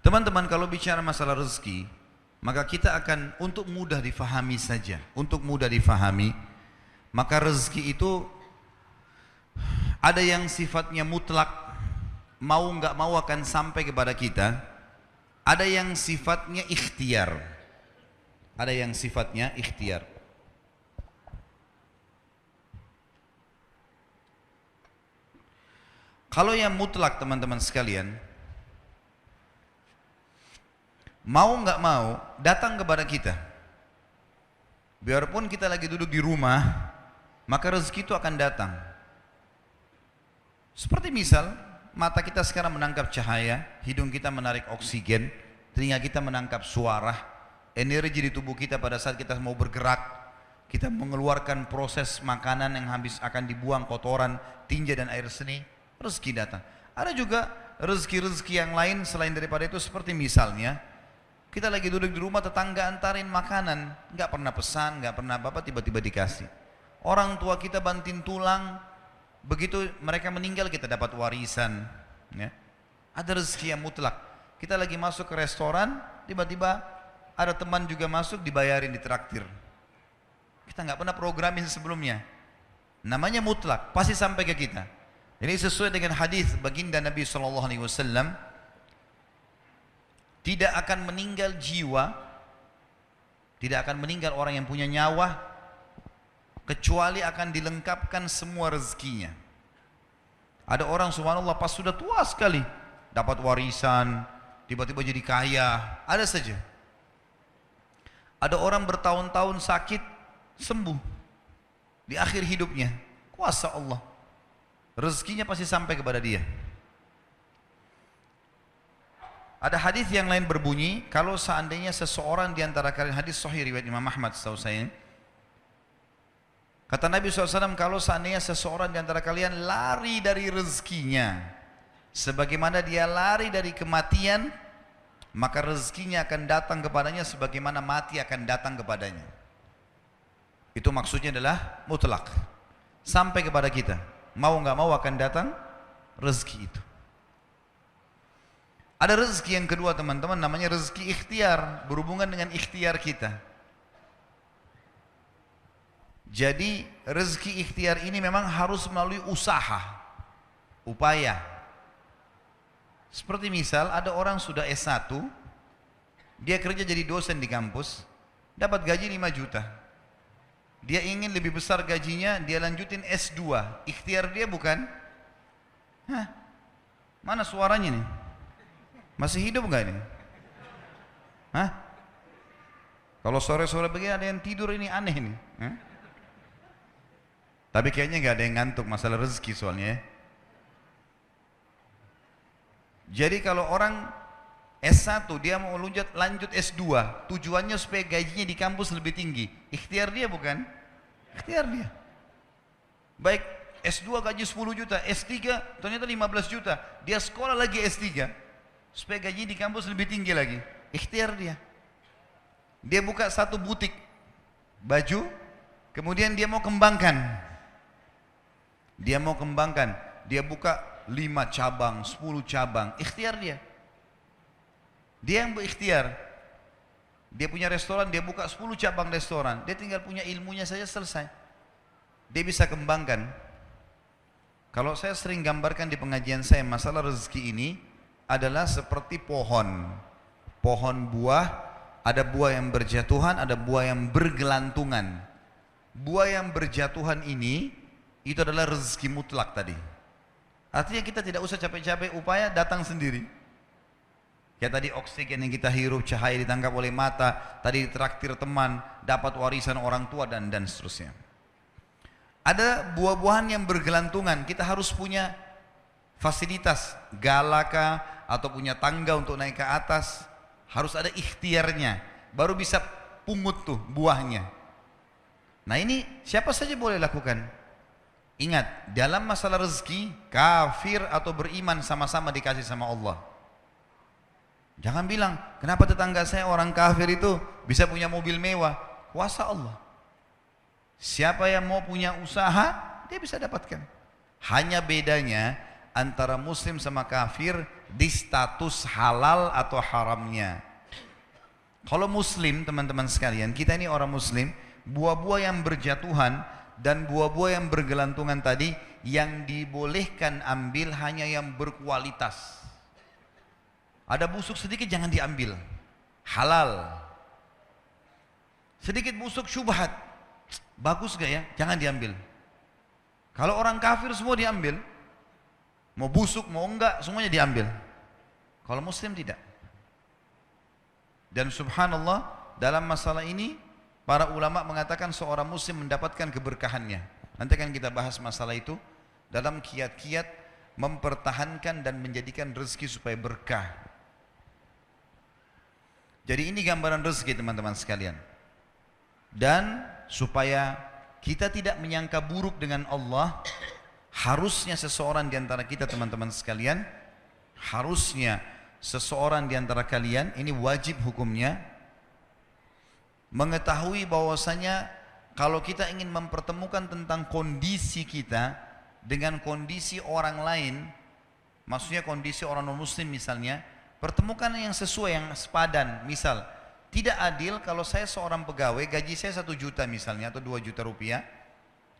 Teman-teman, kalau bicara masalah rezeki, maka kita akan untuk mudah difahami saja. Untuk mudah difahami, maka rezeki itu ada yang sifatnya mutlak, mau nggak mau akan sampai kepada kita. Ada yang sifatnya ikhtiar. Ada yang sifatnya ikhtiar. Kalau yang mutlak teman-teman sekalian, mau nggak mau datang kepada kita. Biarpun kita lagi duduk di rumah, maka rezeki itu akan datang. Seperti misal, mata kita sekarang menangkap cahaya, hidung kita menarik oksigen, telinga kita menangkap suara, energi di tubuh kita pada saat kita mau bergerak, kita mengeluarkan proses makanan yang habis akan dibuang, kotoran, tinja dan air seni, rezeki datang. Ada juga rezeki-rezeki yang lain selain daripada itu, seperti misalnya kita lagi duduk di rumah, tetangga antarin makanan, nggak pernah pesan, nggak pernah apa-apa, tiba-tiba dikasih. Orang tua kita banting tulang, begitu mereka meninggal kita dapat warisan. Ya. Ada rezeki yang mutlak. Kita lagi masuk ke restoran, tiba-tiba ada teman juga masuk, dibayarin, ditraktir. Kita nggak pernah programin sebelumnya. Namanya mutlak, pasti sampai ke kita. Ini sesuai dengan hadis baginda Nabi SAW. Tidak akan meninggal jiwa, tidak akan meninggal orang yang punya nyawa, kecuali akan dilengkapkan semua rezekinya. Ada orang subhanallah pas sudah tua sekali, dapat warisan, tiba-tiba jadi kaya, ada saja. Ada orang bertahun-tahun sakit, sembuh di akhir hidupnya, kuasa Allah. Rezekinya pasti sampai kepada dia. Ada hadis yang lain berbunyi, kalau seandainya seseorang di antara kalian, hadis sahih riwayat Imam Ahmad setahu saya, kata Nabi SAW, kalau seandainya seseorang di antara kalian lari dari rezekinya, sebagaimana dia lari dari kematian, maka rezekinya akan datang kepadanya sebagaimana mati akan datang kepadanya. Itu maksudnya adalah mutlak, sampai kepada kita. Mau nggak mau akan datang rezeki itu. Ada rezeki yang kedua teman-teman, namanya rezeki ikhtiar, berhubungan dengan ikhtiar kita. Jadi rezeki ikhtiar ini memang harus melalui usaha, upaya. Seperti misal ada orang sudah S1, dia kerja jadi dosen di kampus, dapat gaji 5 juta. Dia ingin lebih besar gajinya, dia lanjutin S2. Ikhtiar dia bukan? Hah? Mana suaranya nih? Masih hidup nggak ini? Hah? Kalau sore-sore begini ada yang tidur, ini aneh nih. Hah? Tapi kayaknya nggak ada yang ngantuk, masalah rezeki soalnya ya. Jadi kalau orang S1 dia mau lanjut S2, tujuannya supaya gajinya di kampus lebih tinggi. Ikhtiar dia bukan? Ikhtiar dia. Baik S2 gaji 10 juta, S3 ternyata 15 juta. Dia sekolah lagi S3 supaya gaji di kampus lebih tinggi lagi. Ikhtiar dia. Dia buka satu butik baju, kemudian dia mau kembangkan. Dia mau kembangkan, dia buka 5 cabang, 10 cabang. Ikhtiar dia. Dia yang berikhtiar. Dia punya restoran, dia buka 10 cabang restoran. Dia tinggal punya ilmunya saja, selesai. Dia bisa kembangkan. Kalau saya sering gambarkan di pengajian saya, masalah rezeki ini adalah seperti pohon. Pohon buah, ada buah yang berjatuhan, ada buah yang bergelantungan. Buah yang berjatuhan ini, itu adalah rezeki mutlak tadi. Artinya kita tidak usah capek-capek, upaya datang sendiri. Kayak tadi oksigen yang kita hirup, cahaya ditangkap oleh mata, tadi traktir teman, dapat warisan orang tua dan seterusnya. Ada buah-buahan yang bergelantungan, kita harus punya fasilitas, galaka atau punya tangga untuk naik ke atas, harus ada ikhtiarnya, baru bisa pungut tuh buahnya. Nah ini siapa saja boleh lakukan. Ingat, dalam masalah rezeki, kafir atau beriman sama-sama dikasih sama Allah. Jangan bilang, kenapa tetangga saya orang kafir itu bisa punya mobil mewah? Kuasa Allah. Siapa yang mau punya usaha, dia bisa dapatkan. Hanya bedanya antara muslim sama kafir, di status halal atau haramnya. Kalau muslim teman-teman sekalian, kita ini orang muslim, buah-buah yang berjatuhan dan buah-buah yang bergelantungan tadi yang dibolehkan ambil hanya yang berkualitas. Ada busuk sedikit jangan diambil, halal. Sedikit busuk syubhat, bagus gak ya? Jangan diambil. Kalau orang kafir semua diambil, mau busuk mau enggak semuanya diambil. Kalau muslim tidak. Dan subhanallah dalam masalah ini para ulama mengatakan seorang muslim mendapatkan keberkahannya. Nanti akan kita bahas masalah itu dalam kiat-kiat mempertahankan dan menjadikan rezeki supaya berkah. Jadi ini gambaran rezeki teman-teman sekalian. Dan supaya kita tidak menyangka buruk dengan Allah, harusnya seseorang di antara kita teman-teman sekalian, harusnya seseorang di antara kalian, ini wajib hukumnya, mengetahui bahwasanya kalau kita ingin mempertemukan tentang kondisi kita dengan kondisi orang lain, maksudnya kondisi orang non muslim misalnya, pertemukan yang sesuai, yang sepadan. Misal, tidak adil kalau saya seorang pegawai, gaji saya 1 juta misalnya atau 2 juta rupiah,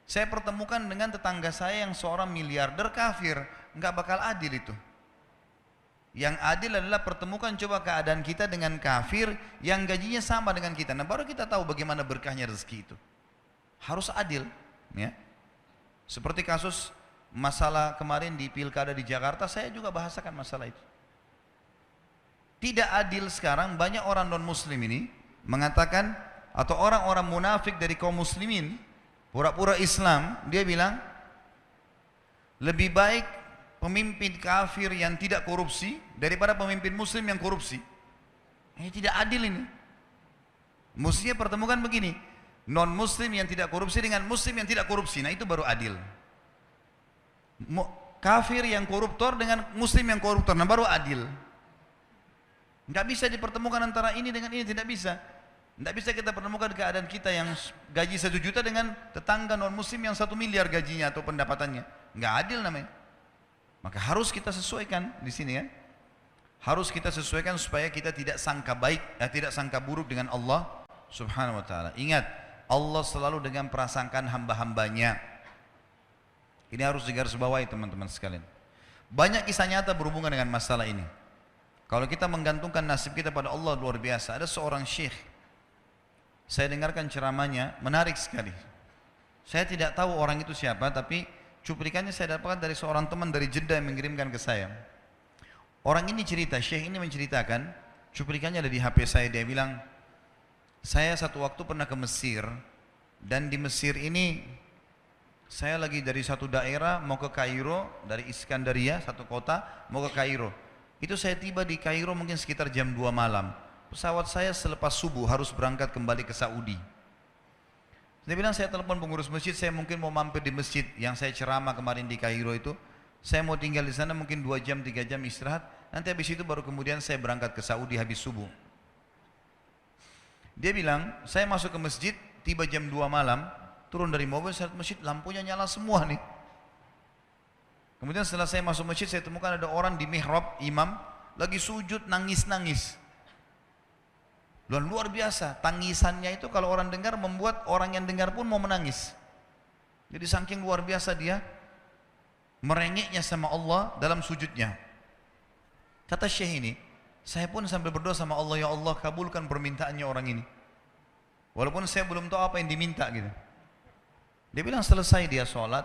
saya pertemukan dengan tetangga saya yang seorang miliarder kafir, nggak bakal adil itu. Yang adil adalah pertemukan coba keadaan kita dengan kafir yang gajinya sama dengan kita. Nah baru kita tahu bagaimana berkahnya rezeki itu. Harus adil, ya. Seperti kasus masalah kemarin di pilkada di Jakarta, saya juga bahasakan masalah itu. Tidak adil sekarang banyak orang non muslim ini mengatakan, atau orang-orang munafik dari kaum muslimin pura-pura Islam, dia bilang lebih baik pemimpin kafir yang tidak korupsi daripada pemimpin muslim yang korupsi. Ini tidak adil ini. Mestinya pertemukan begini, non muslim yang tidak korupsi dengan muslim yang tidak korupsi. Nah itu baru adil. Kafir yang koruptor dengan muslim yang koruptor, nah baru adil. Nggak bisa dipertemukan antara ini dengan ini, tidak bisa. Nggak bisa kita pertemukan keadaan kita yang gaji 1 juta dengan tetangga non muslim yang 1 miliar gajinya atau pendapatannya. Nggak adil namanya. Maka harus kita sesuaikan di sini ya. Harus kita sesuaikan supaya kita tidak sangka baik, tidak sangka buruk dengan Allah Subhanahu wa taala. Ingat, Allah selalu dengan prasangkaan hamba-hambanya. Ini harus digarisbawahi teman-teman sekalian. Banyak kisah nyata berhubungan dengan masalah ini. Kalau kita menggantungkan nasib kita pada Allah luar biasa. Ada seorang syekh, saya dengarkan ceramahnya, menarik sekali. Saya tidak tahu orang itu siapa, tapi cuplikannya saya dapatkan dari seorang teman dari Jeddah yang mengirimkan ke saya. Orang ini cerita, syekh ini menceritakan, cuplikannya ada di HP saya, dia bilang, saya satu waktu pernah ke Mesir, dan di Mesir ini, saya lagi dari satu daerah mau ke Kairo, dari Iskandaria, satu kota, mau ke Kairo. Itu saya tiba di Kairo mungkin sekitar jam 2 malam. Pesawat saya selepas subuh harus berangkat kembali ke Saudi. Dia bilang, saya telepon pengurus masjid, saya mungkin mau mampir di masjid yang saya ceramah kemarin di Kairo itu. Saya mau tinggal di sana mungkin 2 jam, 3 jam istirahat. Nanti habis itu baru kemudian saya berangkat ke Saudi habis subuh. Dia bilang, saya masuk ke masjid, tiba jam 2 malam, turun dari mobil, saya lihat masjid, lampunya nyala semua nih. Kemudian setelah saya masuk masjid, saya temukan ada orang di mihrab, imam, lagi sujud, nangis-nangis. Dan luar biasa, tangisannya itu kalau orang dengar membuat orang yang dengar pun mau menangis. Jadi saking luar biasa dia merengeknya sama Allah dalam sujudnya. Kata syekh ini, saya pun sambil berdoa sama Allah, ya Allah kabulkan permintaannya orang ini. Walaupun saya belum tahu apa yang diminta gitu. Dia bilang selesai dia sholat,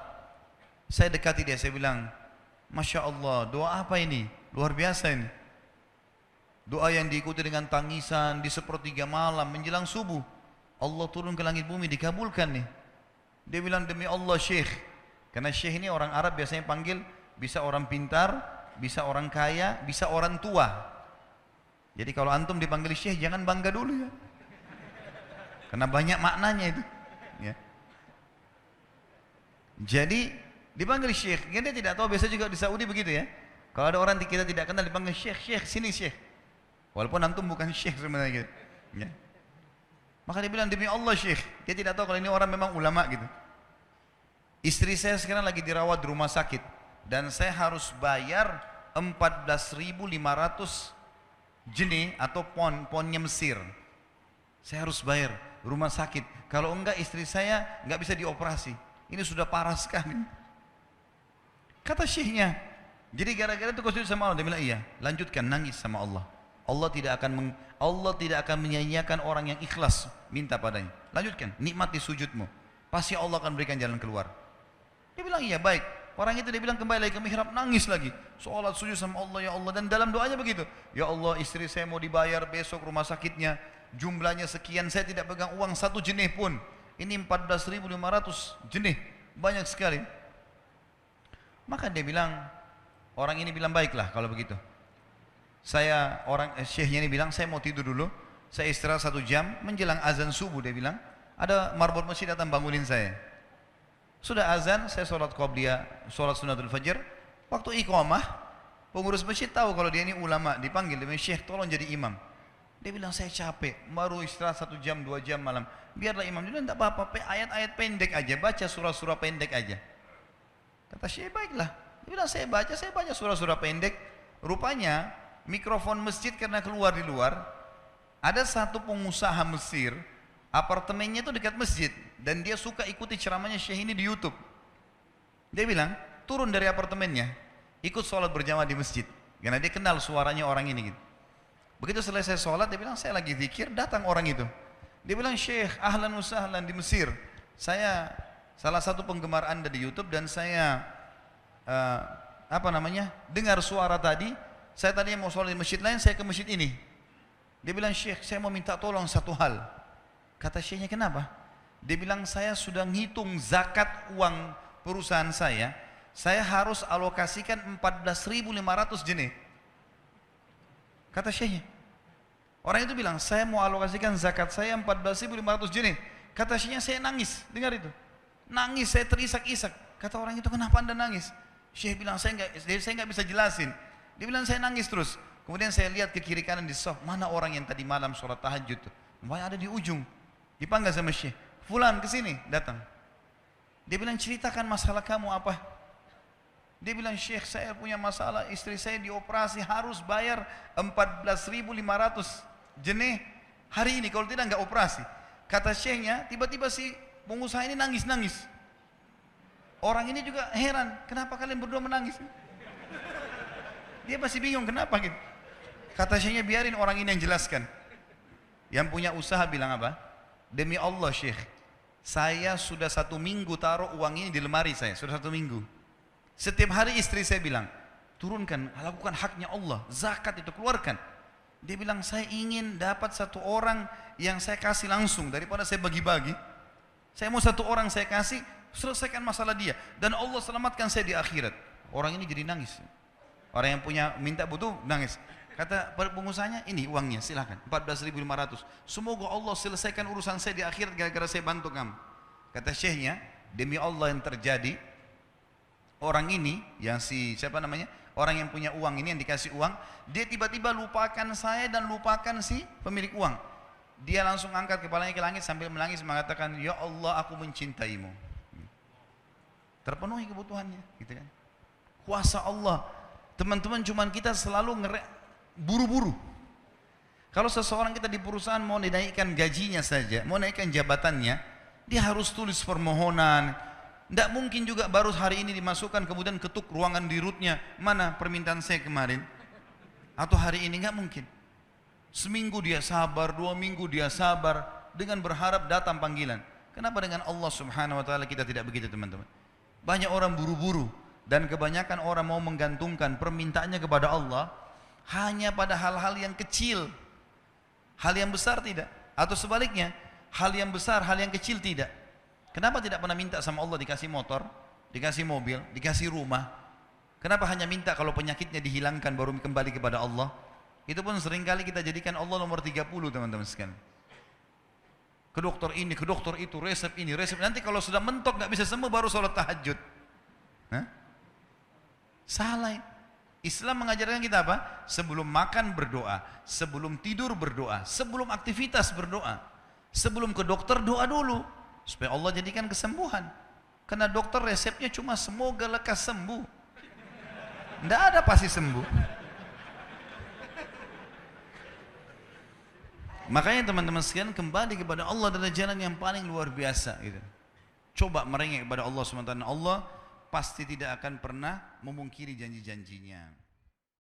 saya dekati dia, saya bilang, Masya Allah, doa apa ini? Luar biasa ini. Doa yang diikuti dengan tangisan di sepertiga malam menjelang subuh. Allah turun ke langit bumi, dikabulkan nih. Dia bilang, demi Allah syekh. Karena syekh ini orang Arab biasanya panggil, bisa orang pintar, bisa orang kaya, bisa orang tua. Jadi kalau antum dipanggil syekh, jangan bangga dulu ya. Karena banyak maknanya itu. Ya. Jadi dipanggil syekh, dia tidak tahu, biasa juga di Saudi begitu ya. Kalau ada orang kita tidak kenal dipanggil syekh, syekh, sini syekh. Walaupun antum bukan syekh sebenarnya gitu. Ya. Maka dia bilang, demi Allah syekh, dia tidak tahu kalau ini orang memang ulama gitu. Istri saya sekarang lagi dirawat di rumah sakit, dan saya harus bayar 14.500 jenih atau ponnya Mesir. Saya harus bayar rumah sakit. Kalau enggak istri saya enggak bisa dioperasi. Ini sudah parah sekali. Kata syekhnya, jadi gara-gara itu kau sujud sama Allah. Dia bilang iya, lanjutkan nangis sama Allah. Allah tidak akan menyia-nyiakan orang yang ikhlas minta padanya. Lanjutkan, nikmati sujudmu. Pasti Allah akan berikan jalan keluar. Dia bilang iya baik. Orang itu dia bilang kembali lagi ke mihrab, nangis lagi. Sholat sujud sama Allah, ya Allah. Dan dalam doanya begitu. Ya Allah, istri saya mau dibayar besok rumah sakitnya. Jumlahnya sekian, saya tidak pegang uang satu jenih pun. Ini 14.500 jenih. Banyak sekali. Maka dia bilang, orang ini bilang baiklah kalau begitu. Syekhnya ini bilang, saya mau tidur dulu. Saya istirahat 1 jam, menjelang azan subuh dia bilang. Ada marbot masjid datang bangunin saya. Sudah azan, saya sholat qobliyah, sholat sunnatul fajr. Waktu iqamah, pengurus masjid tahu kalau dia ini ulama, dipanggil, dia bilang, Syekh tolong jadi imam. Dia bilang saya capek, baru istirahat 1 jam, 2 jam malam. Biarlah imam. Dia bilang tak apa-apa, ayat-ayat pendek aja, baca surah-surah pendek aja. Kata Syekh baiklah. Dia bilang saya baca surah-surah pendek. Rupanya mikrofon masjid karena keluar di luar. Ada satu pengusaha Mesir, apartemennya itu dekat masjid dan dia suka ikuti ceramahnya Syekh ini di YouTube. Dia bilang turun dari apartemennya, ikut sholat berjamaah di masjid karena dia kenal suaranya orang ini gitu. Begitu selesai sholat dia bilang saya lagi zikir, datang orang itu. Dia bilang Syekh ahlan wa sahlan di Mesir, saya salah satu penggemar Anda di YouTube dan saya dengar suara tadi. Saya tadinya mau sholat di masjid lain, saya ke masjid ini. Dia bilang Syekh saya mau minta tolong satu hal. Kata Syekhnya kenapa? Dia bilang saya sudah ngitung zakat uang perusahaan saya harus alokasikan 14.500 jenih. Kata Syekhnya. Orang itu bilang saya mau alokasikan zakat saya 14.500 jenih. Kata Syekhnya saya nangis, dengar itu. Nangis, saya terisak-isak. Kata orang itu kenapa anda nangis? Syekh bilang saya nggak bisa jelasin. Dia bilang saya nangis terus. Kemudian saya lihat ke kiri kanan di soft, mana orang yang tadi malam sholat tahajud tuh? Ada di ujung. Dipanggil sama Syekh, fulan kesini, datang. Dia bilang ceritakan masalah kamu apa? Dia bilang Syekh saya punya masalah, istri saya dioperasi harus bayar 14.500 jenih hari ini, kalau tidak nggak operasi. Kata Syekhnya, tiba-tiba si pengusaha ini nangis-nangis. Orang ini juga heran, kenapa kalian berdua menangis? Dia masih bingung kenapa gitu. Kata Syekhnya biarin orang ini yang jelaskan. Yang punya usaha bilang apa? Demi Allah Syekh, saya sudah 1 minggu taruh uang ini di lemari saya, sudah 1 minggu. Setiap hari istri saya bilang, turunkan, lakukan haknya Allah, zakat itu keluarkan. Dia bilang saya ingin dapat 1 orang yang saya kasih langsung daripada saya bagi-bagi. Saya mau 1 orang saya kasih, selesaikan masalah dia dan Allah selamatkan saya di akhirat. Orang ini jadi nangis. Orang yang punya minta butuh nangis. Kata pengusahanya, ini uangnya silahkan 14.500. Semoga Allah selesaikan urusan saya di akhirat gara-gara saya bantu kamu. Kata Syekhnya, demi Allah yang terjadi, orang ini yang orang yang punya uang ini yang dikasih uang, dia tiba-tiba lupakan saya dan lupakan si pemilik uang. Dia langsung angkat kepalanya ke langit sambil menangis mengatakan, ya Allah aku mencintaimu. Terpenuhi kebutuhannya, gitu kan? Kuasa Allah. Teman-teman, cuman kita selalu buru-buru. Kalau seseorang kita di perusahaan mau dinaikkan gajinya saja, mau naikkan jabatannya, dia harus tulis permohonan. Tidak mungkin juga baru hari ini dimasukkan kemudian ketuk ruangan di rootnya, mana permintaan saya kemarin? Atau hari ini, nggak mungkin. Seminggu dia sabar, 2 minggu dia sabar dengan berharap datang panggilan. Kenapa dengan Allah Subhanahu wa taala kita tidak begitu, teman-teman? Banyak orang buru-buru dan kebanyakan orang mau menggantungkan permintaannya kepada Allah hanya pada hal-hal yang kecil. Hal yang besar tidak, atau sebaliknya, hal yang besar, hal yang kecil tidak. Kenapa tidak pernah minta sama Allah dikasih motor, dikasih mobil, dikasih rumah? Kenapa hanya minta kalau penyakitnya dihilangkan baru kembali kepada Allah? Itu pun seringkali kita jadikan Allah nomor 30, teman-teman sekalian. Ke dokter ini, ke dokter itu, resep ini, resep. Nanti kalau sudah mentok nggak bisa sembuh baru sholat tahajud. Salah. Islam mengajarkan kita apa? Sebelum makan berdoa, sebelum tidur berdoa, sebelum aktivitas berdoa, sebelum ke dokter doa dulu supaya Allah jadikan kesembuhan. Karena dokter resepnya cuma semoga lekas sembuh. Tidak ada pasti sembuh. Makanya teman-teman sekalian, kembali kepada Allah adalah jalan yang paling luar biasa gitu. Coba merengek kepada Allah SWT, Allah pasti tidak akan pernah memungkiri janji-janjinya.